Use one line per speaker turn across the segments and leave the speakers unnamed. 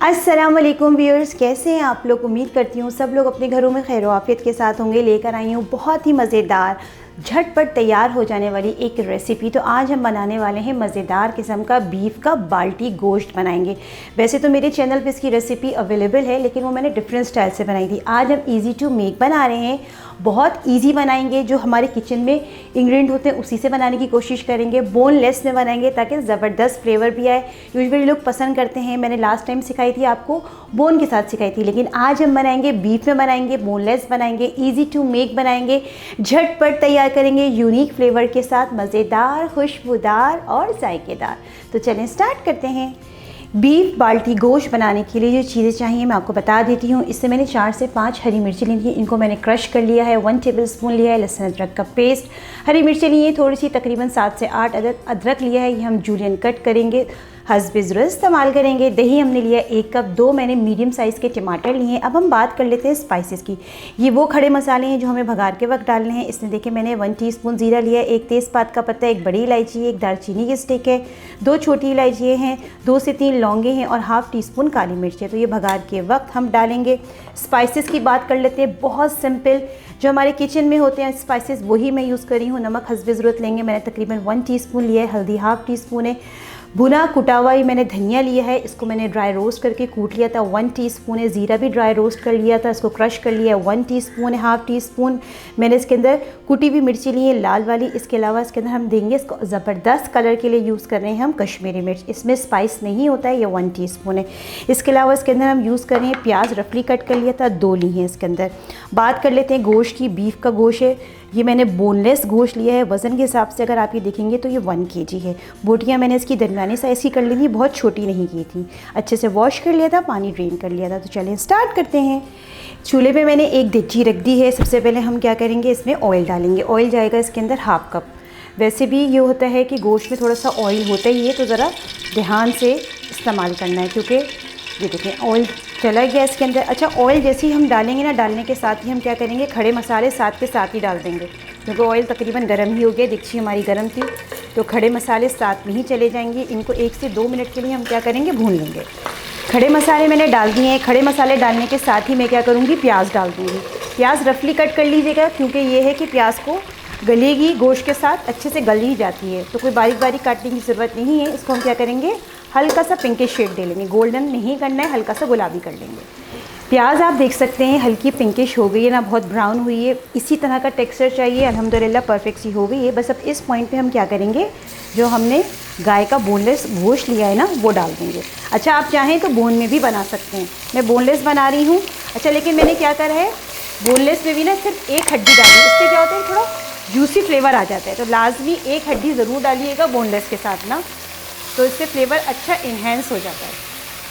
अस्सलाम वालेकुम व्यूअर्स, कैसे हैं आप लोग। उम्मीद करती हूँ सब लोग अपने घरों में खैर आफियत के साथ होंगे। लेकर आई हूँ बहुत ही मज़ेदार झटपट तैयार हो जाने वाली एक रेसिपी। तो आज हम बनाने वाले हैं मज़ेदार किस्म का बीफ का बाल्टी गोश्त बनाएंगे। वैसे तो मेरे चैनल पे इसकी रेसिपी अवेलेबल है, लेकिन वो मैंने डिफरेंट स्टाइल से बनाई थी। आज हम इजी टू मेक बना रहे हैं, बहुत इजी बनाएंगे। जो हमारे किचन में इंग्रेडिएंट होते हैं उसी से बनाने की कोशिश करेंगे। बोनलेस में बनाएंगे ताकि ज़बरदस्त फ्लेवर भी आए। यूजुअली लोग पसंद करते हैं, मैंने लास्ट टाइम सिखाई थी आपको बोन के साथ सिखाई थी, लेकिन आज हम बनाएंगे बीफ में बनाएंगे, बोनलेस बनाएंगे, इजी टू मेक बनाएंगे, झटपट तैयार करेंगे, यूनिक फ्लेवर के साथ, मज़ेदार, खुशबूदार और जायकेदार। तो चलें स्टार्ट करते हैं। बीफ बाल्टी गोश्त बनाने के लिए जो चीज़ें चाहिए मैं आपको बता देती हूँ। इससे मैंने 4 से 5 हरी मिर्ची ली थी, इनको मैंने क्रश कर लिया है। 1 टेबलस्पून लिया है लहसुन अदरक का पेस्ट। हरी मिर्ची ली है थोड़ी सी, तकरीबन 7 से 8 अदरक अदरक लिया है, ये हम जूलियन कट करेंगे, हस्ब ज़रूरत इस्तेमाल करेंगे। दही हमने लिया 1 कप। 2 मैंने मीडियम साइज़ के टमाटर लिए हैं। अब हम बात कर लेते हैं स्पाइसेस की। ये वो खड़े मसाले हैं जो हमें भगार के वक्त डालने हैं। इसमें देखिए मैंने 1 टीस्पून ज़ीरा लिया, 1 तेज़पात का पत्ता, 1 बड़ी इलायची, 1 दालचीनी की स्टिक है, 2 छोटी इलायची हैं, 2 से 3 लौंगे हैं और हाफ़ टीस्पून काली मिर्च है। तो ये भगार के वक्त हम डालेंगे। स्पाइसेस की बात कर लेते हैं, बहुत सिंपल जो हमारे किचन में होते हैं स्पाइसेस वही मैं यूज़ कर रही हूँ। नमक हस्ब ज़रूरत लेंगे, मैंने तकरीबन 1 टीस्पून लिया है। हल्दी हाफ़ टीस्पून है। भुना कुटा हुआ ही मैंने धनिया लिया है, इसको मैंने ड्राई रोस्ट करके कूट लिया था, 1 टीस्पून है। ज़ीरा भी ड्राई रोस्ट कर लिया था, इसको क्रश कर लिया, 1 टीस्पून है। हाफ़ टीस्पून मैंने इसके अंदर कुटी हुई मिर्ची ली है लाल वाली। इसके अलावा इसके अंदर हम देंगे, इसको ज़बरदस्त कलर के लिए यूज़ कर रहे हैं हम कश्मीरी मिर्च, इसमें स्पाइस नहीं होता है, ये 1 टीस्पून है। इसके अलावा इसके अंदर हम यूज़ कर रहे हैं प्याज, रफली कट कर लिया था, 2 ली हैं इसके अंदर। बात कर लेते हैं गोश्त की। बीफ का गोश्त है, ये मैंने बोनलेस गोश्त लिया है। वज़न के हिसाब से अगर आप ये देखेंगे तो ये 1 kg है। बोटियाँ मैंने इसकी दरमियानी साइज़ की कर ली थी, बहुत छोटी नहीं की थी। अच्छे से वॉश कर लिया था, पानी ड्रेन कर लिया था। तो चलें स्टार्ट करते हैं। चूल्हे पे मैंने एक देगची रख दी है। सबसे पहले हम क्या करेंगे, इसमें ऑयल डालेंगे। ऑयल जाएगा इसके अंदर हाफ़ कप। वैसे भी ये होता है कि गोश्त में थोड़ा सा ऑयल होता ही है, तो ज़रा ध्यान से इस्तेमाल करना है, क्योंकि ये देखें ऑयल चला गया इसके अंदर। अच्छा, ऑयल जैसे ही हम डालेंगे ना, डालने के साथ ही हम क्या करेंगे, खड़े मसाले साथ के साथ ही डाल देंगे, क्योंकि ऑयल तकरीबन गर्म ही हो गया, देगची हमारी गर्म थी, तो खड़े मसाले साथ में ही चले जाएंगे। इनको 1 से 2 मिनट के लिए हम क्या करेंगे, भून लेंगे। खड़े मसाले मैंने डाल दिए हैं। खड़े मसाले डालने के साथ ही मैं क्या करूँगी, प्याज डाल दूँगी। प्याज रफली कट कर लीजिएगा, क्योंकि ये है कि प्याज को गलेगी, गोश्त के साथ अच्छे से गल ही जाती है, तो कोई बारीक बारीक काटने की ज़रूरत नहीं है। इसको हम क्या करेंगे, हल्का सा पिंकिश शेड दे लेंगे, गोल्डन नहीं करना है, हल्का सा गुलाबी कर लेंगे। प्याज आप देख सकते हैं हल्की पिंकिश हो गई है ना, बहुत ब्राउन हुई है, इसी तरह का टेक्सचर चाहिए। अल्हम्दुलिल्लाह परफेक्ट सी हो गई है। बस अब इस पॉइंट पे हम क्या करेंगे, जो हमने गाय का बोनलेस गोश्त लिया है ना, वो डाल देंगे। अच्छा, आप चाहें तो बोन में भी बना सकते हैं, मैं बोनलेस बना रही हूँ। अच्छा, लेकिन मैंने क्या करा है, बोनलेस में भी ना सिर्फ एक हड्डी डाली, इससे क्या होता है थोड़ा जूसी फ्लेवर आ जाता है। तो लाजमी एक हड्डी ज़रूर डालिएगा बोनलेस के साथ ना, तो इससे फ्लेवर अच्छा इन्हेंस हो जाता है।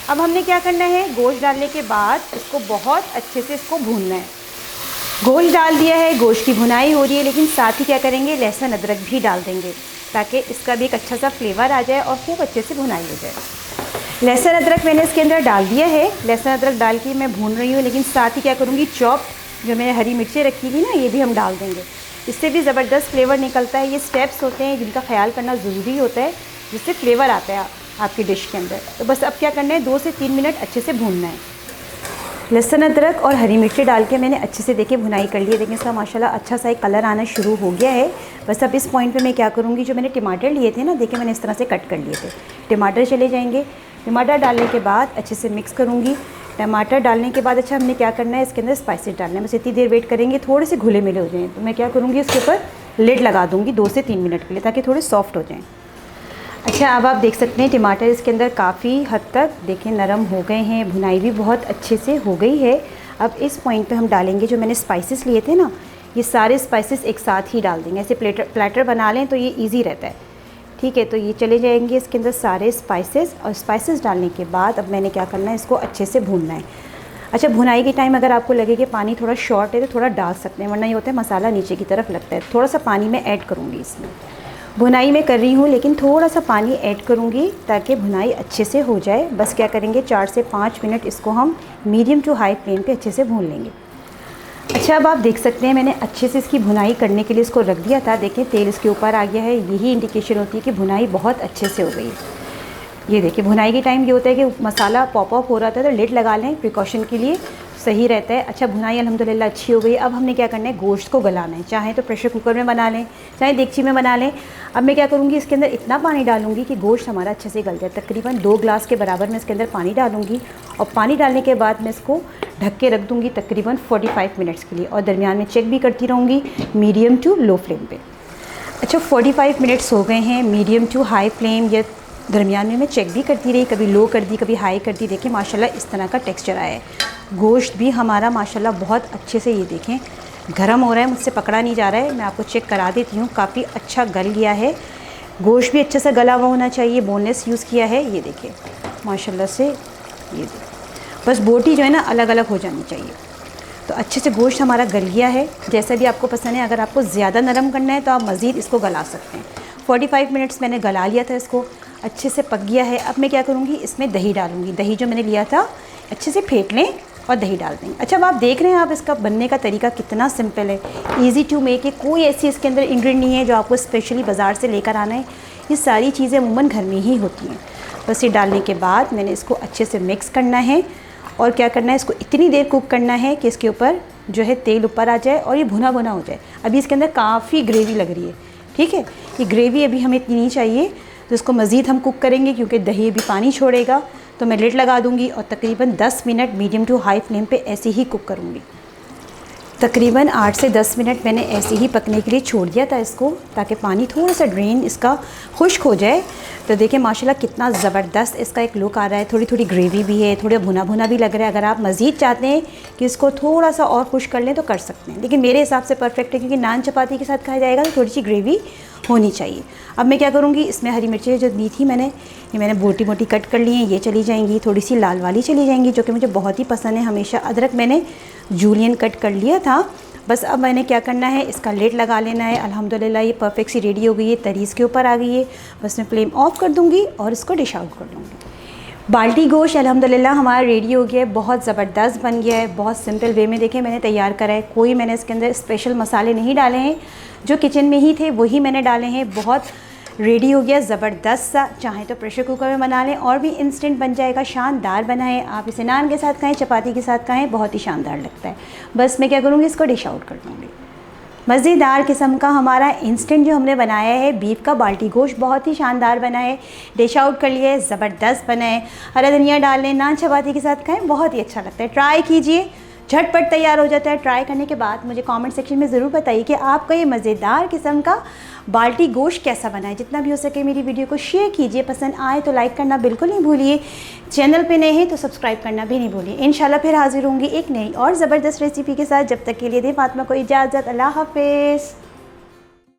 अब हमने क्या करना है, गोश्त डालने के बाद इसको बहुत अच्छे से इसको भूनना है। गोश्त डाल दिया है, गोश्त की भुनाई हो रही है, लेकिन साथ ही क्या करेंगे, लहसुन अदरक भी डाल देंगे, ताकि इसका भी एक अच्छा सा फ्लेवर आ जाए और खूब अच्छे से भुनाई हो जाए। लहसुन अदरक मैंने इसके अंदर डाल दिया है। लहसुन अदरक डाल के मैं भून रही हूँ, लेकिन साथ ही क्या करूँगी, चॉप जो मैंने हरी मिर्चें रखी थी ना, ये भी हम डाल देंगे। इससे भी ज़बरदस्त फ्लेवर निकलता है। ये स्टेप्स होते हैं जिनका ख्याल करना ज़रूरी होता है, जिससे फ्लेवर आता है आपकी डिश के अंदर। तो बस अब क्या करना है, 2 से 3 मिनट अच्छे से भूनना है। लहसुन अदरक और हरी मिर्ची डाल के मैंने अच्छे से देखिए भुनाई कर ली है। देखिए इसका माशाल्लाह अच्छा सा एक कलर आना शुरू हो गया है। बस अब इस पॉइंट पे मैं क्या करूँगी, जो मैंने टमाटर लिए थे ना, देखिए मैंने इस तरह से कट कर लिए थे, टमाटर चले जाएंगे। टमाटर डालने के बाद अच्छे से मिक्स करूँगी। टमाटर डालने के बाद अच्छा हमने क्या करना है, इसके अंदर स्पाइसेस डालना है। बस इतनी देर वेट करेंगे, थोड़े से घुले मिले हो जाएँ, तो मैं क्या करूँगी, इसके ऊपर लिड लगा दूँगी 2 से 3 मिनट के लिए, ताकि थोड़े सॉफ्ट हो जाएँ। अच्छा, अब आप देख सकते हैं टमाटर इसके अंदर काफ़ी हद तक देखें नरम हो गए हैं, भुनाई भी बहुत अच्छे से हो गई है। अब इस पॉइंट पे हम डालेंगे जो मैंने स्पाइसेस लिए थे ना, ये सारे स्पाइसेस एक साथ ही डाल देंगे। ऐसे प्लेटर बना लें तो ये इजी रहता है, ठीक है। तो ये चले जाएंगे इसके अंदर सारे स्पाइसेस, और स्पाइसेस डालने के बाद अब मैंने क्या करना है, इसको अच्छे से भूनना है। अच्छा, भुनाई के टाइम अगर आपको लगे कि पानी थोड़ा शॉर्ट है तो थोड़ा डाल सकते हैं, वरना ये होता है मसाला नीचे की तरफ लगता है। थोड़ा सा पानी मैं ऐड करूँगी इसमें, भुनाई में कर रही हूँ लेकिन थोड़ा सा पानी ऐड करूँगी ताकि भुनाई अच्छे से हो जाए। बस क्या करेंगे, 4 से 5 मिनट इसको हम मीडियम टू हाई फ्लेम पे अच्छे से भून लेंगे। अच्छा, अब आप देख सकते हैं मैंने अच्छे से इसकी भुनाई करने के लिए इसको रख दिया था। देखें तेल इसके ऊपर आ गया है, यही इंडिकेशन होती है कि भुनाई बहुत अच्छे से हो गई है। ये देखिए भुनाई के टाइम ये होता है कि मसाला पॉप अप हो रहा था तो लिड लगा लें, प्रिकॉशन के लिए सही रहता है। अच्छा भुनाई अल्हम्दुलिल्लाह अच्छी हो गई। अब हमने क्या करना है, गोश्त को गलाना है। चाहे तो प्रेशर कुकर में बना लें, चाहे देगची में बना लें। अब मैं क्या करूँगी, इसके अंदर इतना पानी डालूंगी कि गोश्त हमारा अच्छे से गल जाए। तकरीबन 2 ग्लास के बराबर मैं इसके अंदर पानी डालूंगी और पानी डालने के बाद मैं इसको ढक के रख दूँगी तकरीबन 45 मिनट्स के लिए, और दरमियान में चेक भी करती रहूँगी मीडियम टू लो फ्लेम पर। अच्छा 45 मिनट्स हो गए हैं, मीडियम टू हाई फ्लेम या दरमियान में मैं चेक भी करती रही, कभी लो कर दी कभी हाई कर दी। देखिए माशाल्लाह इस तरह का टेक्सचर आया है। गोश्त भी हमारा माशाल्लाह बहुत अच्छे से, ये देखें गरम हो रहा है, मुझसे पकड़ा नहीं जा रहा है। मैं आपको चेक करा देती हूँ, काफ़ी अच्छा गल गया है। गोश्त भी अच्छे से गला हुआ होना चाहिए, बोनलेस यूज़ किया है। ये देखिए माशाल्लाह से, ये देखिए बस बोटी जो है ना अलग अलग हो जानी चाहिए। तो अच्छे से गोश्त हमारा गल गया है, जैसा भी आपको पसंद है। अगर आपको ज़्यादा नरम करना है तो आप मज़ीद इसको गला सकते हैं। 45 मिनट्स मैंने गला लिया था, इसको अच्छे से पक गया है। अब मैं क्या करूँगी, इसमें दही डालूँगी। दही जो मैंने लिया था अच्छे से फेंट लें और दही डाल देंगे। अच्छा अब आप देख रहे हैं आप इसका बनने का तरीका कितना सिंपल है, ईज़ी टू मेक है। कोई ऐसी इसके अंदर इंग्रेडिएंट नहीं है जो आपको स्पेशली बाज़ार से लेकर आना है। ये सारी चीज़ें अमूमन घर में ही होती हैं। बस ये डालने के बाद मैंने इसको अच्छे से मिक्स करना है और क्या करना है, इसको इतनी देर कुक करना है कि इसके ऊपर जो है तेल ऊपर आ जाए और ये भुना भुना हो जाए। अभी इसके अंदर काफ़ी ग्रेवी लग रही है, ठीक है। ये ग्रेवी अभी हमें इतनी नहीं चाहिए, तो इसको मज़ीद हम कुक करेंगे क्योंकि दही भी पानी छोड़ेगा। तो मैं लिड लगा दूंगी और तकरीबन 10 minute medium to high flame पे ऐसे ही कुक करूंगी। तकरीबन 8 से 10 मिनट मैंने ऐसे ही पकने के लिए छोड़ दिया था इसको, ताकि पानी थोड़ा सा ड्रेन इसका खुश्क हो जाए। तो देखिए माशाल्लाह कितना ज़बरदस्त इसका एक लुक आ रहा है। थोड़ी थोड़ी ग्रेवी भी है, थोड़ा भुना भुना भी लग रहा है। अगर आप मज़ीद चाहते हैं कि इसको थोड़ा सा और खुश कर लें तो कर सकते हैं, लेकिन मेरे हिसाब से परफेक्ट है क्योंकि नान चपाती के साथ खाया जाएगा तो थोड़ी सी ग्रेवी होनी चाहिए। अब मैं क्या करूँगी, इसमें हरी मिर्चें जो ली थी मैंने, ये मैंने मोटी मोटी कट कर ली हैं, ये चली जाएंगी। थोड़ी सी लाल वाली चली जाएंगी जो कि मुझे बहुत ही पसंद है हमेशा। अदरक मैंने जूलियन कट कर लिया था। बस अब मैंने क्या करना है, इसका लिड लगा लेना है। अल्हम्दुलिल्लाह ये परफेक्ट सी रेडी हो गई है, तरी इसके ऊपर आ गई है। बस मैं फ्लेम ऑफ कर दूँगी और इसको डिश आउट कर लूँगी। बाल्टी गोश्त अल्हम्दुलिल्लाह हमारा रेडी हो गया है, बहुत ज़बरदस्त बन गया है। बहुत सिंपल वे में देखें मैंने तैयार करा है। कोई मैंने इसके अंदर स्पेशल मसाले नहीं डाले हैं, जो किचन में ही थे वही मैंने डाले हैं। बहुत रेडी हो गया ज़बरदस्त सा। चाहे तो प्रेशर कुकर में बना लें और भी इंस्टेंट बन जाएगा, शानदार बना है। आप इसे नान के साथ खाएं, चपाती के साथ खाएं, बहुत ही शानदार लगता है। बस मैं क्या करूँगी, इसको डिश आउट कर दूँगी। मज़ेदार किस्म का हमारा इंस्टेंट जो हमने बनाया है बीफ का बाल्टी गोश्त बहुत ही शानदार बना है। डिश आउट कर लिया है, ज़बरदस्त बना है। हरा धनिया डाल लें, नान चपाती के साथ खाएं, बहुत ही अच्छा लगता है। ट्राई कीजिए, झटपट तैयार हो जाता है। ट्राई करने के बाद मुझे कमेंट सेक्शन में ज़रूर बताइए कि आपका ये मज़ेदार किस्म का बाल्टी गोश्त कैसा बना है। जितना भी हो सके मेरी वीडियो को शेयर कीजिए, पसंद आए तो लाइक करना बिल्कुल नहीं भूलिए। चैनल पे नए हैं तो सब्सक्राइब करना भी नहीं भूलिए। इंशाल्लाह फिर हाजिर होंगी एक नई और ज़बरदस्त रेसिपी के साथ। जब तक के लिए दें फातिमा को इजाज़त। अल्लाह हाफ़िज़।